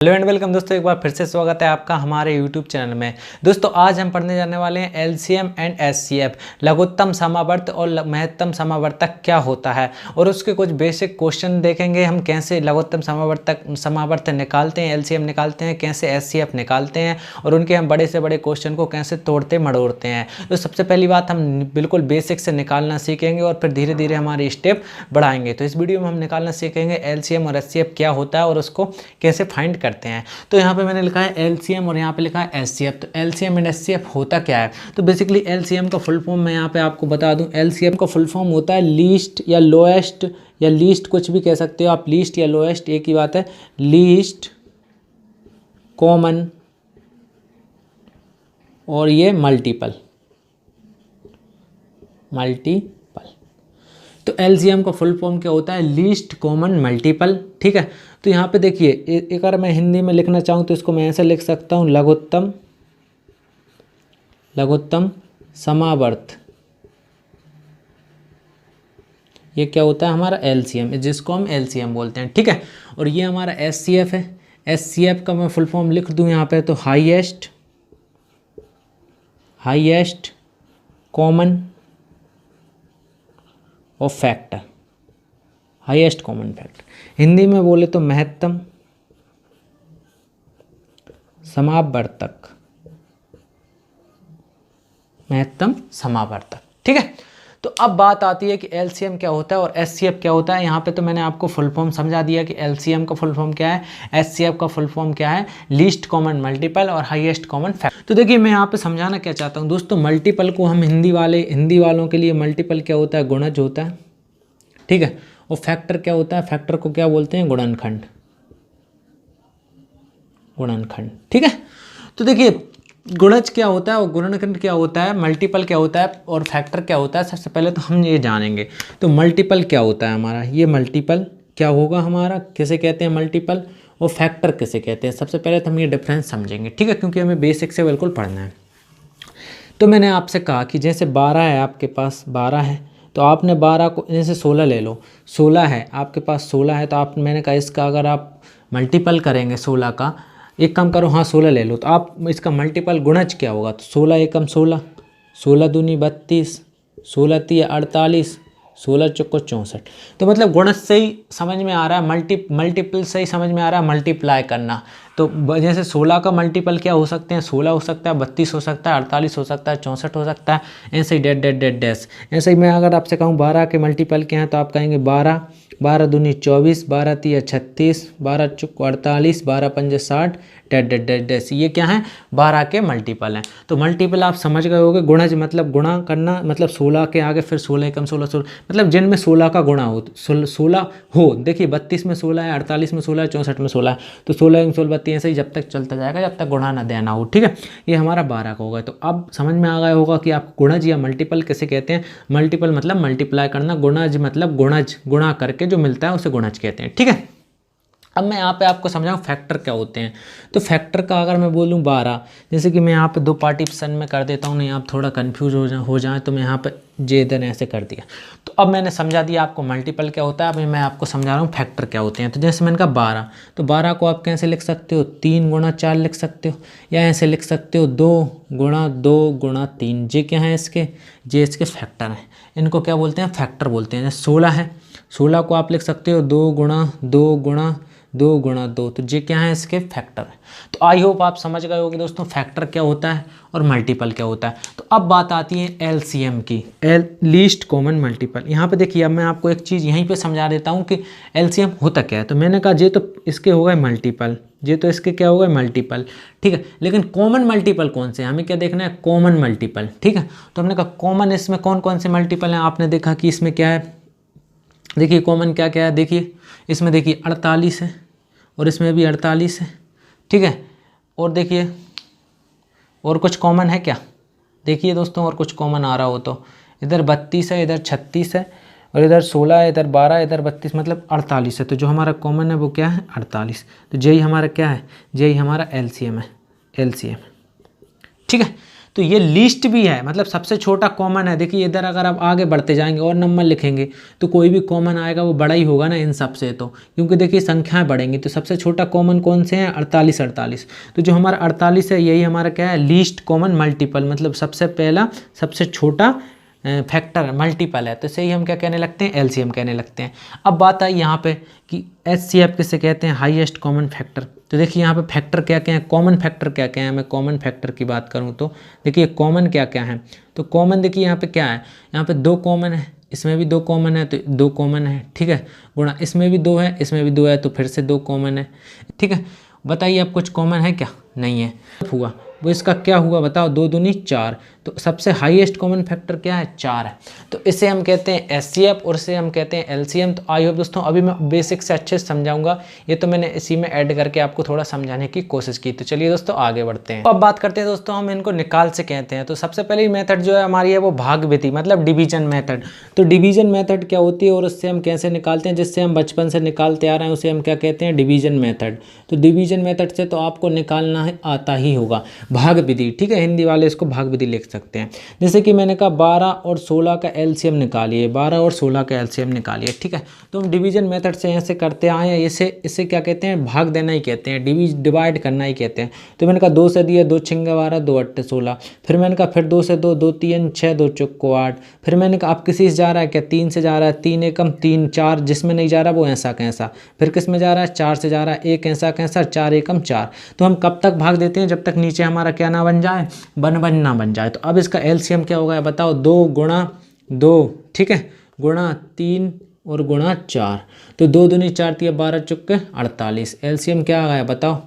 Hello and welcome दोस्तों, एक बार फिर से स्वागत है आपका हमारे यूट्यूब चैनल में। दोस्तों आज हम पढ़ने जाने वाले हैं एलसीएम एंड एचसीएफ, लघुत्तम समावर्त और महत्तम समावर्तक क्या होता है, और उसके कुछ बेसिक क्वेश्चन देखेंगे हम, कैसे लघुत्तम समावर्त निकालते हैं, एलसीएम निकालते हैं, कैसे एचसीएफ निकालते हैं, और उनके हम बड़े से बड़े क्वेश्चन को कैसे तोड़ते मड़ोड़ते हैं। तो सबसे पहली बात हम बिल्कुल बेसिक से निकालना सीखेंगे और फिर धीरे धीरे हमारे स्टेप बढ़ाएंगे। तो इस वीडियो में हम निकालना सीखेंगे एलसीएम और एचसीएफ क्या होता है और उसको कैसे फाइंड करते हैं। तो यहाँ पे मैंने लिखा है एलसीएम और यहाँ पे लिखा है एचसीएफ। तो एलसीएम एंड एचसीएफ होता क्या है? तो बेसिकली एलसीएम का फुल फॉर्म मैं यहाँ पे आपको बता दूं। एलसीएम का फुल फॉर्म होता है लीस्ट या लोएस्ट, या लीस्ट कुछ भी कह सकते हो आप, लीस्ट या लोएस्ट एक ही बात है। लीस्ट कॉमन और ये मल्टीपल। तो एलसीएम का फुल फॉर्म क्या होता है? Least common multiple. ठीक है, तो यहाँ पे देखिए, अगर मैं हिंदी में लिखना चाहूँ तो इसको मैं ऐसे लिख सकता हूँ, लघुत्तम समावर्त। ये क्या होता है? हमारा एलसीएम, जिसको हम एलसीएम बोलते हैं। ठीक है, और ये हमारा एचसीएफ है। एचसीएफ का मैं फुल फॉर्म लिख दूँ यहाँ पे, तो हाईएस्ट कॉमन और factor, highest common factor. Hindi में बोले तो महत्तम समावर्तक, महत्तम समावर्तक। ठीक है, तो अब बात आती है कि एलसीएम क्या होता है और एचसीएफ क्या होता है। यहाँ पे तो मैंने आपको फुल फॉर्म समझा दिया कि एलसीएम का फुल फॉर्म क्या है, एचसीएफ का फुल फॉर्म क्या है, लीस्ट कॉमन मल्टीपल और हाईएस्ट कॉमन फैक्टर। तो देखिए, मैं यहाँ पे समझाना क्या चाहता हूँ दोस्तों, मल्टीपल को हम हिंदी वालों के लिए मल्टीपल क्या होता है? गुणज होता है। ठीक है, और फैक्टर क्या होता है? फैक्टर को क्या बोलते हैं? गुणनखंड। ठीक है, तो देखिए, गुणज क्या होता है और गुणनखंड क्या होता है, मल्टीपल क्या होता है और फैक्टर क्या होता है, सबसे पहले तो हम ये जानेंगे। तो मल्टीपल क्या होता है हमारा? ये मल्टीपल क्या होगा हमारा, किसे कहते हैं मल्टीपल, और फैक्टर किसे कहते हैं? सबसे पहले तो हम ये डिफरेंस समझेंगे। ठीक है, क्योंकि हमें बेसिक से बिल्कुल पढ़ना है। तो मैंने आपसे कहा कि जैसे 12 है, आपके पास 12 है, तो आपने 12 को, जैसे 16 ले लो, 16 है आपके पास, 16 है, तो मैंने कहा इसका अगर आप मल्टीपल करेंगे 16 का, एक काम करो, हाँ 16 ले लो, तो आप इसका मल्टीपल गुणज क्या होगा? तो 16 एकम 16, 16 दूनी 32, 16 तीय 48, 16 चौको 64। तो मतलब गुणज से ही समझ में आ रहा है, मल्टीपल से ही समझ में आ रहा है मल्टीप्लाई करना। तो जैसे 16 का मल्टीपल क्या हो सकते हैं? 16 हो सकता है, 32 हो सकता है, 48 हो सकता है, 64 हो सकता है, ऐसे ही डैश। ऐसे ही मैं अगर आपसे कहूँ 12 के मल्टीपल क्या है, तो आप कहेंगे 12, 12 दूनी 24, 12 तीय 36, 12 चौको 48, 12 पंजे 60, डैश। ये क्या है? 12 के मल्टीपल हैं। तो मल्टीपल आप समझ गए होंगे। गुणज मतलब गुणा करना, मतलब 16 के आगे फिर 16 एकम 16, मतलब जिनमें 16 का गुणा हो, 16 हो। देखिए 32 में 16 है, 48 में 16 है, 64 में 16 है, तो 16 एकम 16 32, ऐसे ही जब तक चलता जाएगा जब तक गुणा ना देना हो। ठीक है, ये हमारा 12 का होगा। तो अब समझ में आ गया होगा कि आप गुणज या मल्टीपल किसे कहते हैं। मल्टीपल मतलब मल्टीप्लाई करना, गुणज मतलब गुणा करके जो मिलता है उसे गुणज कहते हैं। ठीक है, अब मैं यहाँ पे आपको समझाऊँ फैक्टर क्या होते हैं। तो फैक्टर का अगर मैं बोलूँ 12, जैसे कि मैं यहाँ पे 2 पार्टीशन में कर देता हूँ, नहीं आप थोड़ा कंफ्यूज हो जाए, तो मैं यहाँ पे जे इधर ऐसे कर दिया। तो अब मैंने समझा दिया आपको मल्टीपल क्या होता है। अभी मैं आपको समझा रहा हूँ फैक्टर क्या होते हैं। तो जैसे मैंने कहा 12, तो 12 को आप कैसे लिख सकते हो? 3 गुणा 4 लिख सकते हो, या ऐसे लिख सकते हो 2 गुणा 2 गुणा 3। जे क्या है इसके? जे इसके फैक्टर हैं। इनको क्या बोलते हैं? फैक्टर बोलते हैं। जैसे 16 है, 16 को आप लिख सकते हो 2 गुणा 2 गुणा 2 गुणा 2, तो ये क्या है? इसके फैक्टर है। तो आई होप आप समझ गए होगे दोस्तों फैक्टर क्या होता है और मल्टीपल क्या होता है। तो अब बात आती है एलसीएम की, लीस्ट कॉमन मल्टीपल। यहाँ पे देखिए, अब मैं आपको एक चीज़ यहीं पे समझा देता हूँ कि एलसीएम होता क्या है। तो मैंने कहा ये तो इसके हो गए मल्टीपल, ये तो इसके क्या हो गए? मल्टीपल। ठीक है, लेकिन कॉमन मल्टीपल कौन से? हमें क्या देखना है? Common multiple. ठीक है, तो हमने कहा कॉमन, इसमें कौन कौन से मल्टीपल हैं? आपने देखा कि इसमें क्या है, देखिए कॉमन क्या क्या है। देखिए इसमें देखिए 48 है, और इसमें भी 48 है। ठीक है, और देखिए और कुछ कॉमन है क्या? देखिए दोस्तों, और कुछ कॉमन आ रहा हो तो इधर 32 है, इधर 36 है, और इधर 16 है, इधर 12, इधर 32, मतलब 48 है। तो जो हमारा कॉमन है वो क्या है? 48। तो यही हमारा क्या है? यही हमारा एलसीएम है, एलसीएम। ठीक है, तो ये लीस्ट भी है, मतलब सबसे छोटा कॉमन है। देखिए इधर अगर आप आगे बढ़ते जाएंगे और नंबर लिखेंगे तो कोई भी कॉमन आएगा वो बड़ा ही होगा ना इन सब से, तो क्योंकि देखिए संख्याएं बढ़ेंगी। तो सबसे छोटा कॉमन कौन से हैं? 48 48। तो जो हमारा 48 है यही हमारा क्या है? लीस्ट कॉमन मल्टीपल, मतलब सबसे पहला सबसे छोटा फैक्टर मल्टीपल है। तो इसे ही हम क्या कहने लगते हैं? एलसीएम कहने लगते हैं। अब बात आई यहाँ पे कि एचसीएफ किसे कहते हैं? Highest common factor. तो देखिए यहाँ पे फैक्टर क्या क्या है, कॉमन फैक्टर क्या क्या है। मैं कॉमन फैक्टर की बात करूँ तो देखिए कॉमन क्या क्या है। तो कॉमन देखिए यहाँ पे क्या है, यहाँ पे 2 कॉमन है, इसमें भी 2 कॉमन है, तो 2 कॉमन है, ठीक है। गुणा इसमें भी 2 है, इसमें भी 2 है, तो फिर से 2 कॉमन है, ठीक है। बताइए अब कुछ कॉमन है क्या? नहीं है। हुआ वो इसका क्या हुआ बताओ? 2 दूनी 4। तो सबसे हाईएस्ट कॉमन फैक्टर क्या है? 4 है। तो इसे हम कहते हैं एचसीएफ और इसे हम कहते हैं एलसीएम। तो आई होप दोस्तों अभी मैं बेसिक से अच्छे से समझाऊंगा, ये तो मैंने इसी में ऐड करके आपको थोड़ा समझाने की कोशिश की। तो चलिए दोस्तों आगे बढ़ते हैं। तो अब बात करते हैं दोस्तों हम इनको निकाल से कहते हैं। तो सबसे पहले मेथड जो है हमारी है वो भाग विधि, मतलब डिवीजन मेथड। तो डिवीजन मेथड क्या होती है और उससे हम कैसे निकालते हैं, जिससे हम बचपन से निकालते आ रहे हैं उसे हम क्या कहते हैं? Division method. तो डिवीजन मेथड से तो आपको निकालना आता ही होगा भाग विधि, ठीक है। हिंदी वाले इसको भाग विधि लिख सकते हैं। जैसे कि मैंने कहा 12 और 16 का एलसीएम निकालिए, 12 और 16 का एलसीएम निकालिए, ठीक है। तो हम डिवीजन मेथड से ऐसे करते आए हैं, इसे क्या कहते हैं? भाग देना ही कहते हैं, डिवाइड करना ही कहते हैं। तो मैंने कहा 2 से दिया, 2 छिंगे 12, 2 अट्ठे 16। फिर मैंने कहा फिर 2 से 2, 2 3 6, 2 चौको 8। फिर मैंने कहा अब किसी से जा रहा है क्या? 3 से जा रहा है, 3 एकम 3 4, जिसमें नहीं जा रहा वो ऐसा कैसा। फिर किस में जा रहा है? 4 से जा रहा है, 1 ऐसा कैसा, 4 एकम 4। तो हम कब तक भाग देते हैं? जब तक नीचे हमारा क्या ना बन जाए? 1 ना बन जाए। तो अब इसका एलसीएम क्या होगा बताओ? 2 गुणा 2, ठीक है, गुणा 3 और गुणा 4। तो 2 दूनी 4 दिया, 12 चौके 48। एलसीएम क्या आ गया बताओ?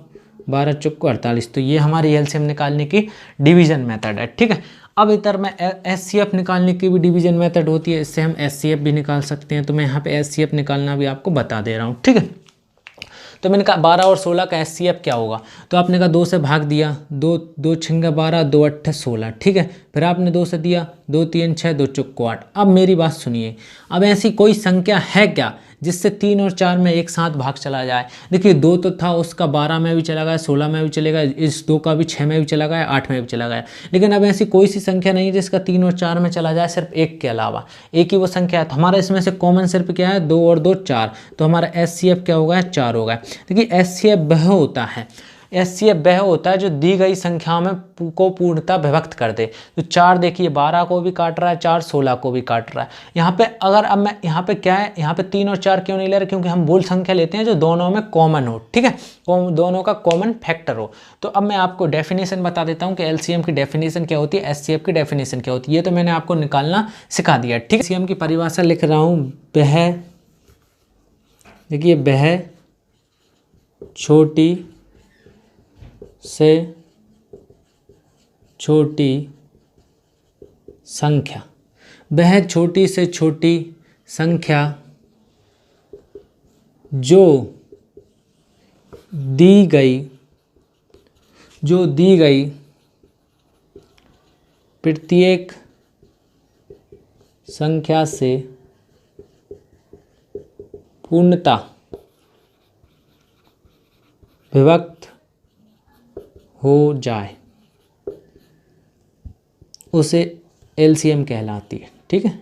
12 चौको 48। तो ये हमारी एलसीएम निकालने की डिवीजन मेथड है, ठीक है। अब इधर में एचसीएफ निकालने की भी डिवीजन मेथड होती है, इससे हम एचसीएफ भी निकाल सकते हैं। तो मैं यहाँ पे एचसीएफ निकालना भी आपको बता दे रहा हूँ, ठीक है। तो मैंने कहा 12 और 16 का एचसीएफ क्या होगा? तो आपने कहा 2 से भाग दिया, 2 छिंगे 12, 2 अट्ठे 16, ठीक है। फिर आपने 2 से दिया, 2 3 6, 2 चौको 8। अब मेरी बात सुनिए, अब ऐसी कोई संख्या है क्या जिससे 3 और 4 में एक साथ भाग चला जाए? देखिए 2 तो था, उसका 12 में भी चला गया, 16 में भी चलेगा, इस 2 का भी 6 में भी चला गया, 8 में भी चला गया। लेकिन अब ऐसी कोई सी संख्या नहीं है जिसका 3 और 4 में चला जाए, सिर्फ एक के अलावा। एक ही वो संख्या है। तो हमारा इसमें से कॉमन सिर्फ क्या है? 2 और 2 4। तो हमारा एचसीएफ क्या होगा? 4 होगा। देखिए एचसीएफ वह होता है, एचसीएफ वह होता है जो दी गई संख्याओं में को पूर्णतः विभक्त कर दे। तो 4 देखिए 12 को भी काट रहा है, 4 16 को भी काट रहा है। यहाँ पे अगर अब मैं यहाँ पे क्या है, यहाँ पे 3 और 4 क्यों नहीं ले रहे? क्योंकि हम मूल संख्या लेते हैं जो दोनों में कॉमन हो, ठीक है, दोनों का कॉमन फैक्टर हो। तो अब मैं आपको डेफिनेशन बता देता हूँ कि एलसीएम की डेफिनेशन क्या होती है, एचसीएफ की डेफिनेशन क्या होती है। ये तो मैंने आपको निकालना सिखा दिया, ठीक है। एलसीएम की परिभाषा लिख रहा हूँ, वह देखिए वह छोटी से छोटी संख्या, वह छोटी से छोटी संख्या जो दी गई प्रत्येक संख्या से पूर्णतः विभक्त हो जाए उसे एलसीएम कहलाती है, ठीक है,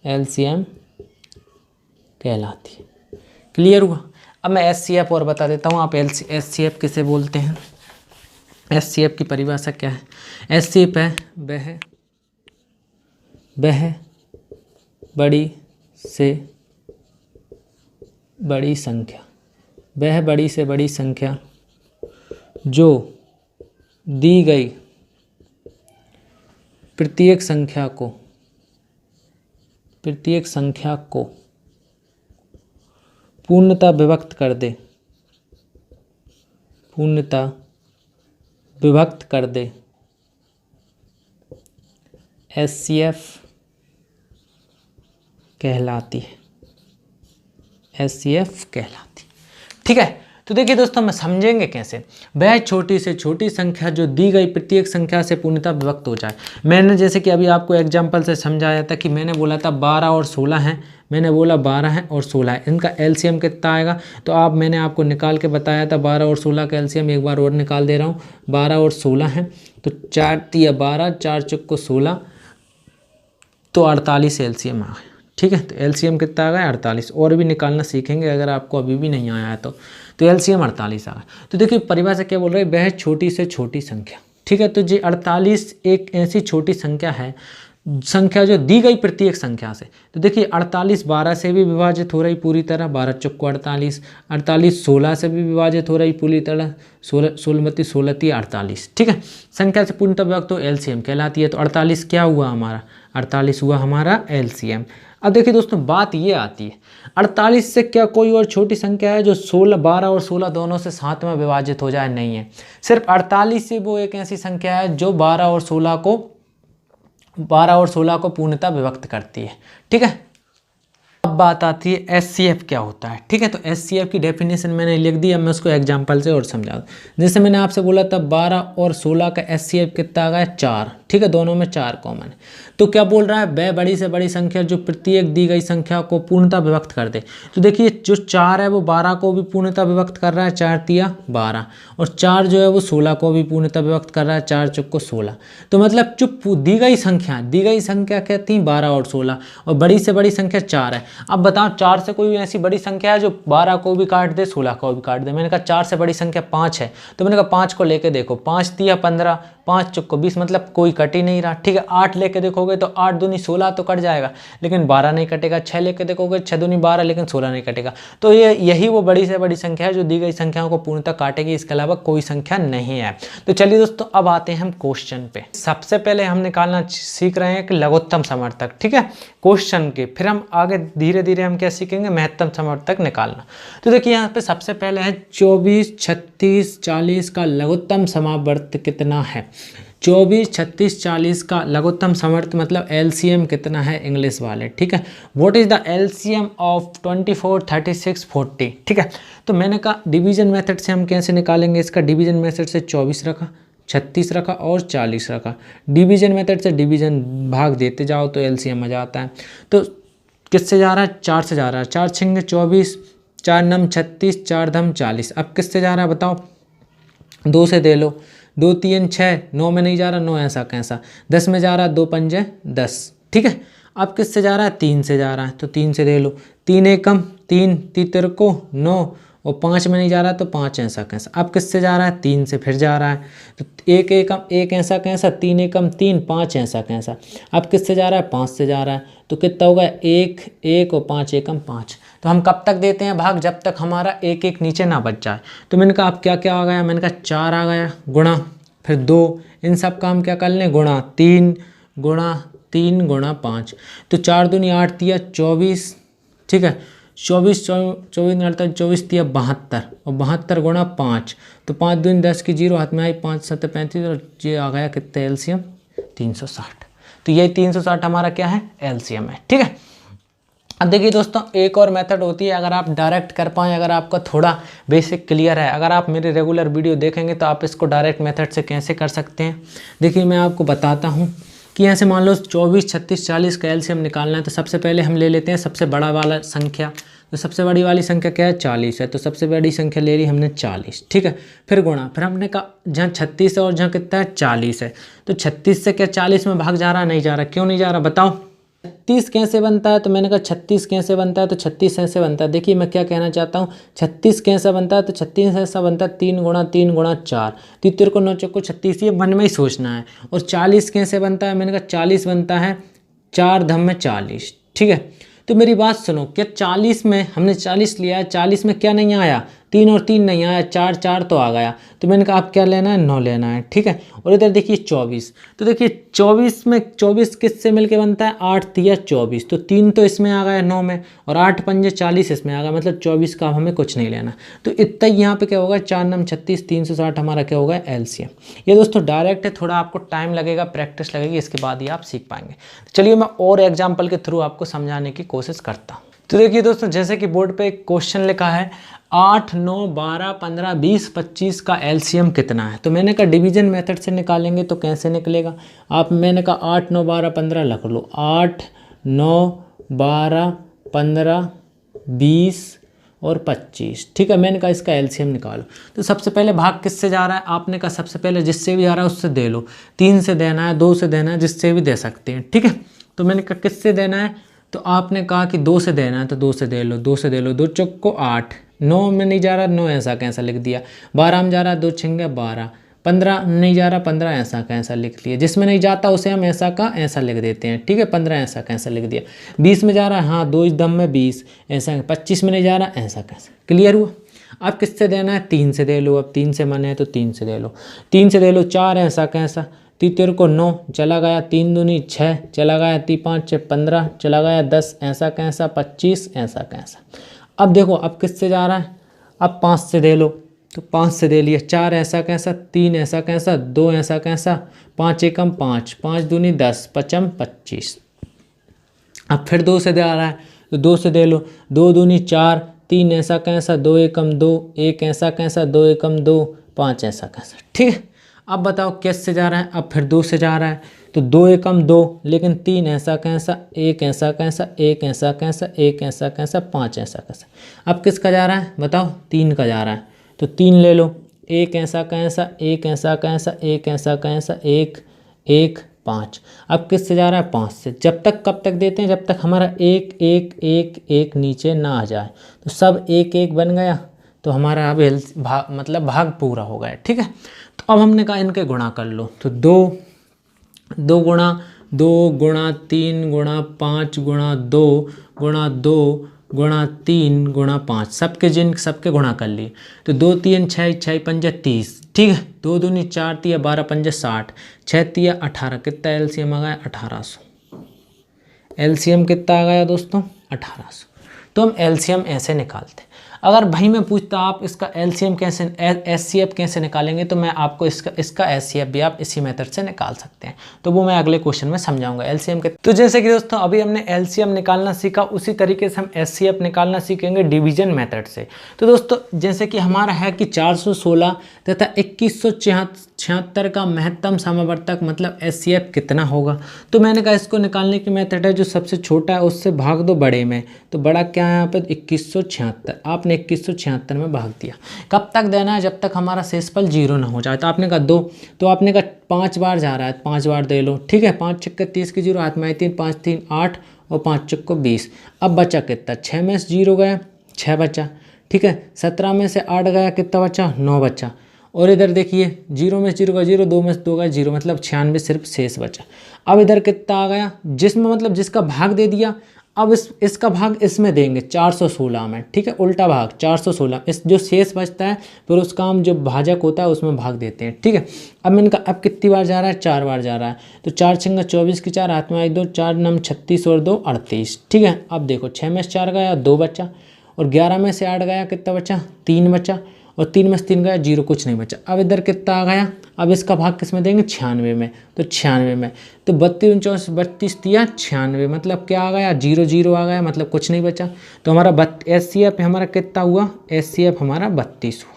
एलसीएम कहलाती है। क्लियर हुआ? अब मैं एचसीएफ और बता देता हूँ। आप एचसीएफ किसे बोलते हैं? एचसीएफ की परिभाषा क्या है? एचसीएफ है वह बड़ी से बड़ी संख्या, वह बड़ी से बड़ी संख्या जो दी गई प्रत्येक संख्या को पूर्णतः विभक्त कर दे एचसीएफ कहलाती है, एचसीएफ कहलाती, ठीक है। तो देखिए दोस्तों, मैं समझेंगे कैसे? वह छोटी से छोटी संख्या जो दी गई प्रत्येक संख्या से पूर्णतः विभक्त हो जाए। मैंने जैसे कि अभी आपको एग्जांपल से समझाया था कि मैंने बोला था 12 और 16 हैं, मैंने बोला 12 है और 16 है, इनका एलसीएम कितना आएगा? तो मैंने आपको निकाल के बताया था 12 और 16 का एलसीएम, एक बार और निकाल दे रहा हूँ। 12 और 16 है तो 4 तिया 12, 4 चौको 16, तो 48 एलसीएम आ गया। ठीक है, तो एलसीएम कितना आ गया? 48। और भी निकालना सीखेंगे अगर आपको अभी भी नहीं आया है तो एलसीएम 48 आ गया। तो देखिए परिभाषा क्या बोल रहे हैं? वह छोटी से छोटी संख्या। ठीक है, तो जी 48 एक ऐसी छोटी संख्या है, संख्या जो दी गई प्रत्येक संख्या से। तो देखिए 48 12 से भी विभाजित हो रही पूरी तरह, 12 चौको 48, 48 16 से भी विभाजित हो रही पूरी तरह, 16 16 48। ठीक है, संख्या से पूर्णतः विभक्त तो एलसीएम कहलाती है। तो 48 क्या हुआ हमारा? 48 हुआ हमारा एलसीएम। अब देखिए दोस्तों बात ये आती है, 48 से क्या कोई और छोटी संख्या है जो 12 और 16 दोनों से साथ में विभाजित हो जाए? नहीं है। सिर्फ 48 से वो एक ऐसी संख्या है जो 12 और 16 को पूर्णतः विभक्त करती है। ठीक है, अब बात आती है एचसीएफ क्या होता है। ठीक है, तो एचसीएफ की डेफिनेशन मैंने लिख दी, अब मैं उसको एग्जांपल से और समझा दूँ। जैसे मैंने आपसे बोला था 12 और 16 का एचसीएफ कितना आ गया? 4। ठीक है, दोनों में 4 कॉमन है। तो क्या बोल रहा है? वह बड़ी से बड़ी संख्या जो प्रत्येक दी गई संख्या को पूर्णतः विभक्त कर दे। तो देखिए जो 4 है वो 12 को भी पूर्णतः विभक्त कर रहा है, 4 तिया 12, और 4 जो है वो 16 को भी पूर्णतः विभक्त कर रहा है, 4 चौको 16। तो मतलब जो दी गई संख्या क्या थी? 12 और 16, और बड़ी से बड़ी संख्या 4 है। अब बताओ 4 से कोई ऐसी बड़ी संख्या है जो 12 को भी काट दे, 16 को भी काट दे? मैंने कहा 4 से बड़ी संख्या 5 है, तो मैंने कहा 5 को लेके देखो, 5 तिया 15, 5 चौको 20, मतलब कोई कट ही नहीं रहा। ठीक है, 8 लेके देखोगे तो 8 दूनी 16 तो कट जाएगा, लेकिन 12 नहीं कटेगा। 6 लेके देखोगे 6 दूनी 12, लेकिन 16 नहीं कटेगा। तो यही वो बड़ी से बड़ी संख्या है जो दी गई संख्याओं को पूर्णतः काटेगी, इसके अलावा कोई संख्या नहीं है। तो चलिए दोस्तों अब आते हैं हम क्वेश्चन पे। सबसे पहले हम निकालना सीख रहे हैं कि लघुत्तम समर्थक। ठीक है, क्वेश्चन के, फिर हम आगे धीरे धीरे हम क्या सीखेंगे? महत्तम समर्थक निकालना। तो देखिए यहाँ पे सबसे पहले है 24 36 40 का लघुत्तम समावर्त कितना है? 24 36 40 का लघुत्तम समवर्त मतलब एलसीएम कितना है इंग्लिश वाले? ठीक है, what is the LCM of 24 36 40? ठीक है, तो मैंने कहा डिवीजन मेथड से हम कैसे निकालेंगे इसका? डिवीजन मेथड से 24 रखा, 36 रखा और 40 रखा। डिवीजन मेथड से डिवीजन भाग देते जाओ तो एलसीएम आ जाता है। तो किससे जा रहा है? 4 से जा रहा है, 4 छिंगे 24, 4 नम 36, 4 धम 40। अब किससे जा रहा है बताओ? 2 से दे लो, 2 3 6, 9 में नहीं जा रहा, 9 ऐसा कैसा, 10 में जा रहा है, 2 पंजे 10। ठीक है, अब किससे जा रहा है? 3 से जा रहा है, तो 3 से दे लो, 3 एकम 3, तीतर को 9, और 5 में नहीं जा रहा तो 5 ऐसा कैसा। अब किससे जा रहा है? 3 से फिर जा रहा है, तो 1 एकम 1 ऐसा कैसा, 3 एकम 3, 5 ऐसा कैसा। अब किससे जा रहा है? 5 से जा रहा है, तो कितना होगा? 1 1 और 5 एकम 5। तो हम कब तक देते हैं भाग? जब तक हमारा 1 1 नीचे ना बच जाए। तो मैंने कहा अब क्या क्या आ गया? मैंने कहा 4 आ गया, गुणा फिर 2, इन सब का हम क्या कर लें? गुणा 3 गुणा 5। तो 4 दूनी 8 तिया 24। ठीक है, 24 24 अड़तालीस 24 तिया 72, और 72 गुणा 5, तो 5 दूनी 10 की 0 हाथ में आई, 5 7 35, और ये आ गया कितना एलसीएम? 360। तो ये 360 हमारा क्या है? एलसीएम है। ठीक है, अब देखिए दोस्तों एक और मेथड होती है, अगर आप डायरेक्ट कर पाएँ, अगर आपका थोड़ा बेसिक क्लियर है, अगर आप मेरे रेगुलर वीडियो देखेंगे तो आप इसको डायरेक्ट मेथड से कैसे कर सकते हैं। देखिए मैं आपको बताता हूँ कि ऐसे मान लो 24 36 40 का एलसीएम निकालना है। तो सबसे पहले हम ले लेते हैं सबसे बड़ा वाला संख्या। तो सबसे बड़ी वाली संख्या क्या है? 40 है, तो सबसे बड़ी संख्या ले ली हमने 40। ठीक है, फिर गुणा, फिर हमने कहा जहाँ 36 है और जहाँ कितना है? 40 है, तो 36 से क्या 40 में भाग जा रहा? नहीं जा रहा। क्यों नहीं जा रहा बताओ? 36 कैसे बनता है? तो मैंने कहा 36 कैसे बनता है? तो 36 ऐसे बनता है। देखिए मैं क्या कहना चाहता हूँ, 36 कैसे बनता है? तो 36 ऐसा बनता है 3 गुणा 4, तीतर को 9 चौको 36, ये मन में ही सोचना है। और 40 कैसे बनता है? मैंने कहा 40 बनता है 4 धम में 40। ठीक है, तो मेरी बात सुनो, क्या 40 में हमने 40 लिया है, 40 में क्या नहीं आया? 3 और 3 नहीं आया, 4 4 तो आ गया। तो मैंने कहा आप क्या लेना है? 9 लेना है। ठीक है, और इधर देखिए 24, तो देखिए 24 में 24 किससे मिलके बनता है? 8 तिया 24, तो 3 तो इसमें आ गया 9 में, और 8 पंजे 40 इसमें आ गया, मतलब 24 का हमें कुछ नहीं लेना। तो इतना ही यहाँ पे क्या होगा? 4 9 36, 360 हमारा क्या होगा? एलसीएम। ये दोस्तों डायरेक्ट है, थोड़ा आपको टाइम लगेगा, प्रैक्टिस लगेगी, इसके बाद ही आप सीख पाएंगे। चलिए मैं और एग्जाम्पल के थ्रू आपको समझाने की कोशिश करता हूँ। तो देखिए दोस्तों जैसे कि बोर्ड पे एक क्वेश्चन लिखा है 8 9 12 15 20 25 का एलसीएम कितना है। तो मैंने कहा डिवीजन मेथड से निकालेंगे तो कैसे निकलेगा मैंने कहा 8 9 12 15 लिख लो। 8 9 12 15, 20 और 25। ठीक है, मैंने कहा इसका एलसीएम निकालो। तो सबसे पहले भाग किससे जा रहा है, आपने कहा सबसे पहले जिससे भी जा रहा है उससे दे लो। 3 से देना है, 2 से देना है, जिससे भी दे सकते हैं। ठीक है, तो मैंने कहा किससे देना है, तो आपने कहा कि 2 से देना है, तो 2 से दे लो, 2 से दे लो। 2 चौक को 8, 9 में नहीं जा रहा, 9 ऐसा कैसा लिख दिया। 12 में जा रहा, 2 छिंगे 12। 15 नहीं जा रहा, 15 ऐसा कैसा लिख लिया। जिसमें नहीं जाता उसे हम ऐसा का ऐसा लिख देते हैं। ठीक है, 15 ऐसा कैसा लिख दिया। 20 में जा रहा है, हाँ 2 दम में 20 ऐसा। 25 में नहीं जा रहा, ऐसा कैसा। क्लियर हुआ। अब किससे देना है, 3 से दे लो। अब 3 से मन है तो 3 से दे लो। 3 से दे लो, 4 ऐसा कैसा। 3 को 9 चला गया, 3 दूनी 6 चला गया, 3 5 6 15 चला गया, 10 ऐसा कैसा, 25 ऐसा कैसा। अब देखो अब किससे जा रहा है, अब 5 से दे लो, तो 5 से दे लिया। 4 ऐसा कैसा, 3 ऐसा कैसा, 2 ऐसा कैसा, 5 एकम 5, 5 दूनी 10, 5 25। अब फिर 2 से दे आ रहा है, तो 2 से दे लो। 2 दूनी 4, 3 ऐसा कैसा, 2 एकम 2, 1 ऐसा कैसा, 2 एकम 2, 5 ऐसा कैसा। ठीक है, अब बताओ कैसे जा रहा है, अब फिर 2 से जा रहा है, तो 2 एकम 2, लेकिन 3 ऐसा कैसा, 1 ऐसा कैसा, 1 ऐसा कैसा, 1 ऐसा कैसा, 5 ऐसा कैसा। अब किसका जा रहा है बताओ, 3 का जा रहा है, तो 3 ले लो। 1 ऐसा कैसा, 1 ऐसा कैसा, 1 ऐसा कैसा, 1 1 5। अब किससे जा रहा है, 5 से। जब तक कब तक देते हैं, जब तक हमारा 1 1 1 1 नीचे ना आ जाए। तो सब 1 1 बन गया, तो हमारा अब मतलब भाग पूरा हो गया। ठीक है, तो अब हमने कहा इनके गुणा कर लो। तो 2 गुणा 2 गुणा 3 गुणा 5 गुणा 2 गुणा 2 गुणा 3 गुणा 5, सबके गुणा कर लिए। तो 2 3 6 6 5 30। ठीक है, 2 दूनी 4 3 12 5 60, 6 3 18। कितना एलसीएम आ गया, 1800। एलसीएम कितना आ गया दोस्तों, 1800। तो हम एलसीएम ऐसे निकालते हैं। अगर भाई मैं पूछता आप इसका एलसीएम कैसे, एचसीएफ कैसे निकालेंगे, तो मैं आपको इसका एचसीएफ भी आप इसी मेथड से निकाल सकते हैं। तो वो मैं अगले क्वेश्चन में समझाऊंगा एलसीएम के। तो जैसे कि दोस्तों अभी हमने एलसीएम निकालना सीखा, उसी तरीके से हम एचसीएफ निकालना सीखेंगे डिवीजन मेथड से। तो दोस्तों जैसे कि हमारा है कि 416 तथा 2176 का महत्तम समवर्तक मतलब एचसीएफ कितना होगा। तो मैंने कहा इसको निकालने की मेथड है जो सबसे छोटा है उससे भाग दो बड़े में। तो बड़ा क्या है यहाँ पे, 2176। आपने 2176 में भाग दिया। कब तक देना है, जब तक हमारा शेषफल 0 ना हो जाए। तो आपने कहा 2, तो आपने कहा 5 बार जा रहा है, 5 बार दे लो। ठीक है, 5 छक्के 30 की 0 हाथ में आई 3, 5 3 8 और 5 चक्को 20। अब बचा कितना, 6 में से 0 गया, 6 बचा। ठीक है, 17 में से 8 गया, कितना बचा, 9 बचा। और इधर देखिए 0 में से 0 का 0, 2 में से 2 गया 0, मतलब 96 सिर्फ शेष बचा। अब इधर कितना आ गया, जिसमें मतलब जिसका भाग दे दिया, अब इसका भाग इसमें देंगे 416 में। ठीक है, उल्टा भाग 416, इस जो शेष बचता है फिर उसका हम जो भाजक होता है उसमें भाग देते हैं। ठीक है, अब इनका अब कितनी बार जा रहा है, 4 बार जा रहा है। तो 4 छंगा 24 की 4 हाथ में आई 2, 4 नम 36 और 2 38। ठीक है, अब देखो 6 में से 4 गया, 2 बचा। और 11 में से 8 गया, कितना बचा, 3 बचा। और 3 में से 3 गया, 0, कुछ नहीं बचा। अब इधर कितना आ गया, अब इसका भाग किस में देंगे, 96 में। तो 96 में, तो 32 49 32 दिया 96, मतलब क्या आ गया, 0 0 आ गया, मतलब कुछ नहीं बचा। तो हमारा एचसीएफ हमारा कितना हुआ, एचसीएफ हमारा 32 हुआ।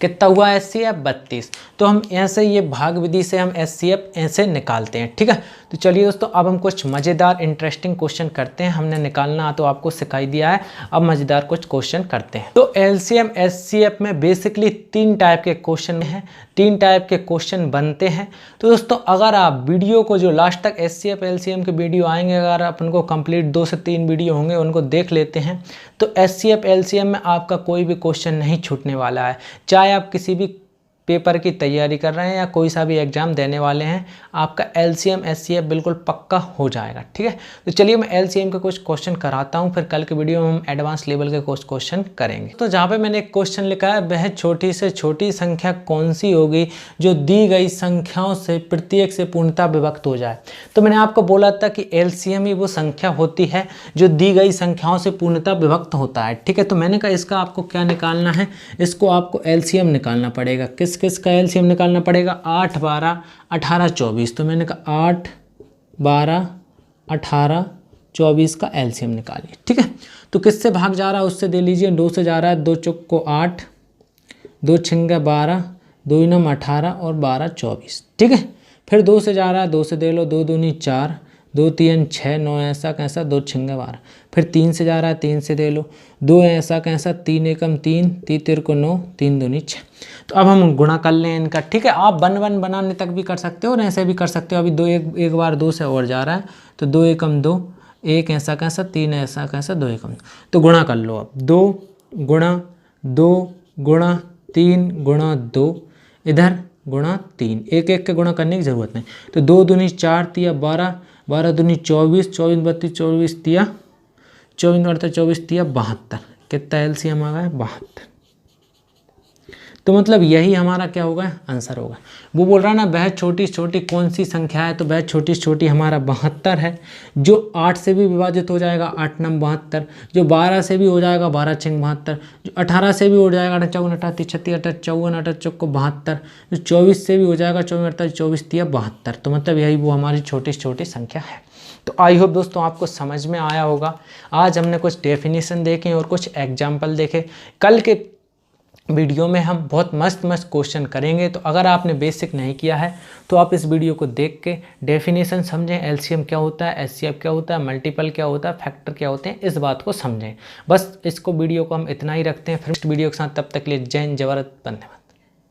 कितना हुआ एचसीएफ, 32। तो हम ऐसे ये भाग विधि से हम एचसीएफ ऐसे निकालते हैं। ठीक है, तो चलिए दोस्तों अब हम कुछ मज़ेदार इंटरेस्टिंग क्वेश्चन करते हैं। हमने निकालना तो आपको सिखाई दिया है, अब मज़ेदार कुछ क्वेश्चन करते हैं। तो एलसीएम एचसीएफ में बेसिकली 3 टाइप के क्वेश्चन हैं, 3 टाइप के क्वेश्चन बनते हैं। तो दोस्तों अगर आप वीडियो को जो लास्ट तक एचसीएफ एलसीएम के वीडियो आएंगे, अगर आप उनको कंप्लीट 2 से 3 वीडियो होंगे उनको देख लेते हैं, तो एचसीएफ एलसीएम में आपका कोई भी क्वेश्चन नहीं छूटने वाला है। चाहे आप किसी भी पेपर की तैयारी कर रहे हैं या कोई सा भी एग्जाम देने वाले हैं, आपका एलसीएम एचसीएफ बिल्कुल पक्का हो जाएगा। ठीक है, तो चलिए मैं एलसीएम के कुछ क्वेश्चन कराता हूं, फिर कल के वीडियो में हम एडवांस लेवल के कुछ क्वेश्चन करेंगे। तो जहां पे मैंने एक क्वेश्चन लिखा है, वह छोटी से छोटी संख्या कौन सी होगी जो दी गई संख्याओं से प्रत्येक से पूर्णतः विभक्त हो जाए। तो मैंने आपको बोला था कि एलसीएम ही वो संख्या होती है जो दी गई संख्याओं से पूर्णतः विभक्त होता है। ठीक है, तो मैंने कहा इसका आपको क्या निकालना है, इसको आपको एलसीएम निकालना पड़ेगा। किस का एलसीएम निकालना पड़ेगा, 8 12 18 24। तो मैंने कहा 8 12 18 24 का एलसीएम निकालिए। ठीक है, तो किससे भाग जा रहा है उससे दे लीजिए। 2 से जा रहा है, 2 चौक को 8, 2 छिंगा 12, 2 नम 18 और 12 24। ठीक है, फिर 2 से जा रहा है, 2 से दे लो, 2 दूनी 4, 2 3 6 9 ऐसा कैसा 2 छिंगे 12। फिर 3 से जा रहा है 3 से दे लो, 2 ऐसा कैसा 3 एकम 3, 3 तेरे को 9, 3 दूनी 6। तो अब हम गुणा कर लें इनका, ठीक है। आप 1 1 बनाने तक भी कर सकते हो और ऐसे भी कर सकते हो। अभी 2 एक बार 2 से और जा रहा है तो 2 एकम 2, 1 ऐसा कैसा 3 ऐसा कैसा 2 एकम। तो गुणा कर लो अब, 2 गुणा 2 गुणा 3 गुणा 2, इधर गुणा 3, एक एक के गुणा करने की ज़रूरत नहीं। तो 2 दूनी 4 तिया 12, 12 दूनी 24, 24 32 24 तिया 24 अड़ता 24 तिया 72। कितना एलसीएम आ गया 72। तो मतलब यही हमारा क्या होगा आंसर होगा। वो बोल रहा है ना वह छोटी से छोटी कौन सी संख्या है, तो वह छोटी से छोटी हमारा 72 है, जो 8 से भी विभाजित हो जाएगा 8 9 72, जो 12 से भी हो जाएगा 12 6 72, जो 18 से भी हो जाएगा 8 54 38 36 38 54 8 चौको 72, जो 24 से भी हो जाएगा 24 38 24 तिया 72। तो मतलब यही वो हमारी छोटी से छोटी संख्या है। तो आई होप दोस्तों आपको समझ में आया होगा। आज हमने कुछ डेफिनेशन देखे और कुछ एग्जाम्पल देखे। कल के वीडियो में हम बहुत मस्त मस्त क्वेश्चन करेंगे। तो अगर आपने बेसिक नहीं किया है तो आप इस वीडियो को देख के डेफिनेशन समझें, एलसीएम क्या होता है, एचसीएफ क्या होता है, मल्टीपल क्या होता है, फैक्टर क्या होते हैं, इस बात को समझें। बस इसको वीडियो को हम इतना ही रखते हैं। फिर नेक्स्ट वीडियो के साथ, तब तक के लिए जय हिंद, जय भारत, वंदे मातरम।